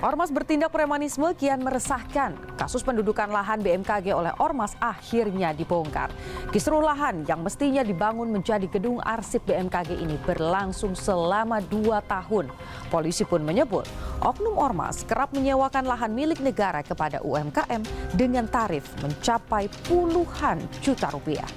Ormas bertindak premanisme kian meresahkan. Kasus pendudukan lahan BMKG oleh Ormas akhirnya dibongkar. Kisruh lahan yang mestinya dibangun menjadi gedung arsip BMKG ini berlangsung selama 2 tahun. Polisi pun menyebut oknum Ormas kerap menyewakan lahan milik negara kepada UMKM dengan tarif mencapai puluhan juta rupiah.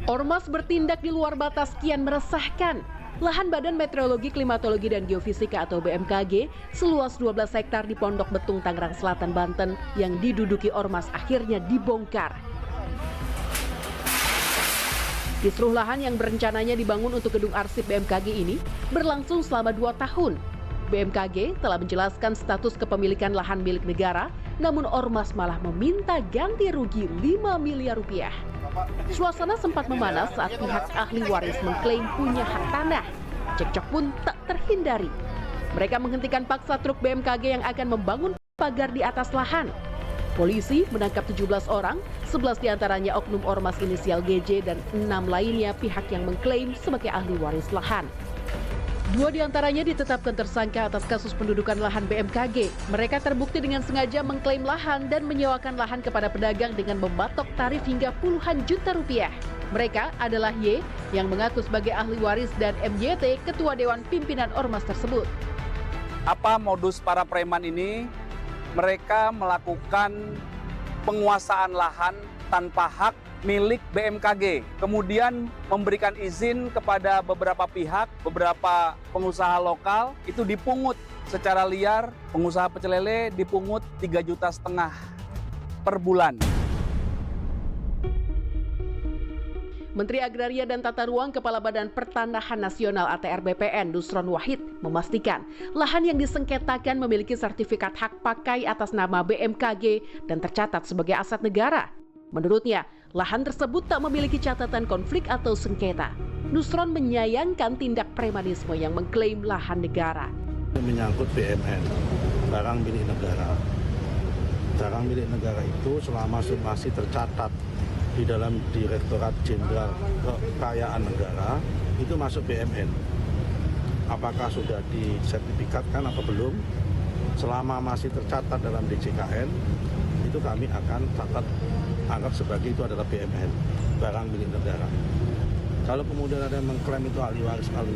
Ormas bertindak di luar batas kian meresahkan. Lahan Badan Meteorologi, Klimatologi, dan Geofisika atau BMKG seluas 12 hektar di Pondok Betung, Tangerang Selatan, Banten yang diduduki Ormas akhirnya dibongkar. Kisruh lahan yang berencananya dibangun untuk gedung arsip BMKG ini berlangsung selama 2 tahun. BMKG telah menjelaskan status kepemilikan lahan milik negara, namun Ormas malah meminta ganti rugi 5 miliar rupiah. Suasana sempat memanas saat pihak ahli waris mengklaim punya hak tanah. Cekcok pun tak terhindari. Mereka menghentikan paksa truk BMKG yang akan membangun pagar di atas lahan. Polisi menangkap 17 orang, 11 diantaranya oknum Ormas inisial GJ dan 6 lainnya pihak yang mengklaim sebagai ahli waris lahan. 2 diantaranya ditetapkan tersangka atas kasus pendudukan lahan BMKG. Mereka terbukti dengan sengaja mengklaim lahan dan menyewakan lahan kepada pedagang dengan mematok tarif hingga puluhan juta rupiah. Mereka adalah Y yang mengaku sebagai ahli waris dan MYT, ketua Dewan Pimpinan Ormas tersebut. Apa modus para preman ini? Mereka melakukan penguasaan lahan tanpa hak milik BMKG, kemudian memberikan izin kepada beberapa pihak, beberapa pengusaha lokal, itu dipungut secara liar. Pengusaha pecel lele dipungut 3,5 juta per bulan. Menteri Agraria dan Tata Ruang Kepala Badan Pertanahan Nasional ATR BPN Nusron Wahid memastikan lahan yang disengketakan memiliki sertifikat hak pakai atas nama BMKG dan tercatat sebagai aset negara. Menurutnya, lahan tersebut tak memiliki catatan konflik atau sengketa. Nusron menyayangkan tindak premanisme yang mengklaim lahan negara. Menyangkut BMN, barang milik negara. Barang milik negara itu selama masih tercatat di dalam Direktorat Jenderal Kekayaan Negara, itu masuk BMN. Apakah sudah disertifikatkan atau belum? Selama masih tercatat dalam DJKN, itu kami akan anggap sebagai itu adalah BMN, barang milik negara. Kalau kemudian ada yang mengklaim itu ahli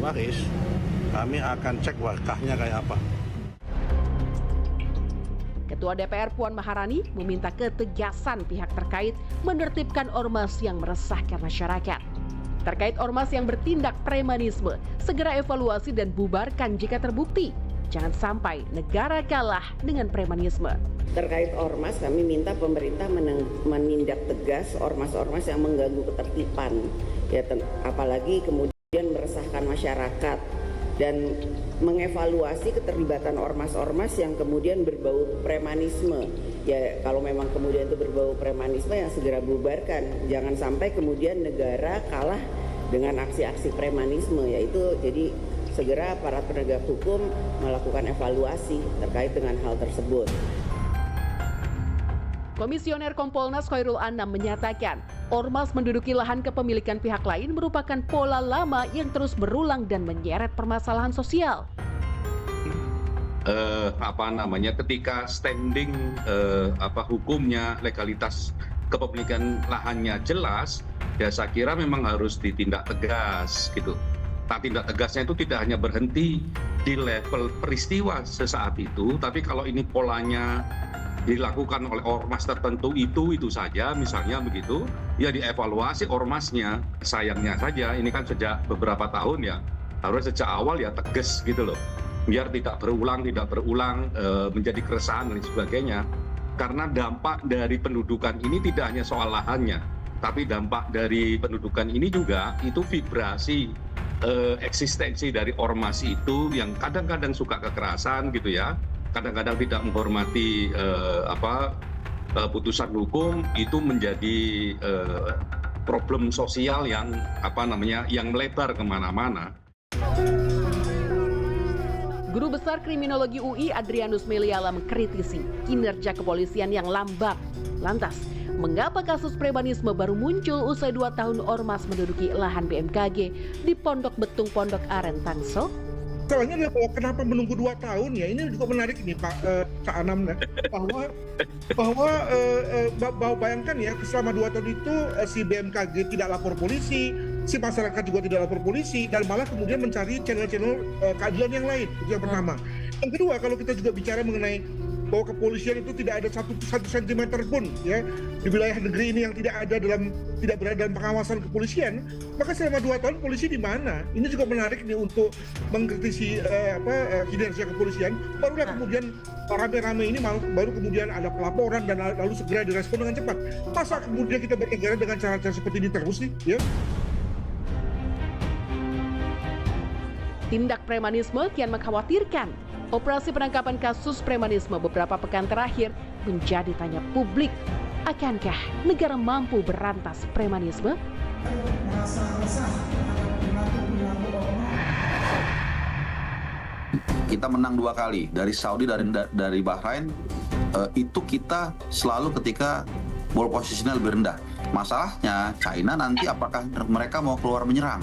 waris, kami akan cek wakahnya kayak apa. Ketua DPR Puan Maharani meminta ketegasan pihak terkait menertibkan ormas yang meresahkan masyarakat. Terkait ormas yang bertindak premanisme, segera evaluasi dan bubarkan jika terbukti. Jangan sampai negara kalah dengan premanisme. Terkait ormas, kami minta pemerintah menindak tegas ormas-ormas yang mengganggu ketertiban, ya, apalagi kemudian meresahkan masyarakat, dan mengevaluasi keterlibatan ormas-ormas yang kemudian berbau premanisme. Ya, kalau memang kemudian itu berbau premanisme, yang segera bubarkan. Jangan sampai kemudian negara kalah dengan aksi-aksi premanisme, yaitu jadi segera para penegak hukum melakukan evaluasi terkait dengan hal tersebut. Komisioner Kompolnas Khairul Anam menyatakan, ormas menduduki lahan kepemilikan pihak lain merupakan pola lama yang terus berulang dan menyeret permasalahan sosial. Ketika standing hukumnya, legalitas kepemilikan lahannya jelas, ya saya kira memang harus ditindak tegas gitu. Nah, tindak tegasnya itu tidak hanya berhenti di level peristiwa sesaat itu, tapi kalau ini polanya dilakukan oleh ormas tertentu itu saja, misalnya begitu, ya dievaluasi ormasnya. Sayangnya saja ini kan sejak beberapa tahun ya, harus sejak awal ya tegas gitu loh, biar tidak berulang menjadi keresahan dan sebagainya. Karena dampak dari pendudukan ini tidak hanya soal lahannya, tapi dampak dari pendudukan ini juga itu vibrasi eksistensi dari ormas itu yang kadang-kadang suka kekerasan gitu ya, kadang-kadang tidak menghormati putusan hukum, itu menjadi problem sosial yang yang melebar kemana-mana. Guru Besar Kriminologi UI Adrianus Meliala mengkritisi kinerja kepolisian yang lambat. Lantas, mengapa kasus premanisme baru muncul usai 2 tahun ormas menduduki lahan BMKG di Pondok Betung Pondok Aren Tangsel? Soalnya adalah bahwa kenapa menunggu 2 tahun ya, ini juga menarik nih Pak Anam ya, bahwa bayangkan ya selama 2 tahun itu si BMKG tidak lapor polisi, si masyarakat juga tidak lapor polisi, dan malah kemudian mencari channel-channel keadilan yang lain. Itu yang pertama. Yang kedua, kalau kita juga bicara mengenai bahwa kepolisian itu tidak ada satu sentimeter pun ya di wilayah negeri ini yang tidak berada dalam pengawasan kepolisian, maka selama 2 tahun polisi di mana? Ini juga menarik nih untuk mengkritisi kinerja kepolisian. Barulah kemudian rame-rame ini baru kemudian ada pelaporan dan lalu segera direspon dengan cepat. Masa kemudian kita bernegara dengan cara-cara seperti ini terus nih ya? Tindak premanisme kian mengkhawatirkan. Operasi penangkapan kasus premanisme beberapa pekan terakhir menjadi tanya publik. Akankah negara mampu berantas premanisme? Kita menang 2 kali dari Saudi dari Bahrain, itu kita selalu ketika ball posisinya lebih rendah. Masalahnya China nanti apakah mereka mau keluar menyerang?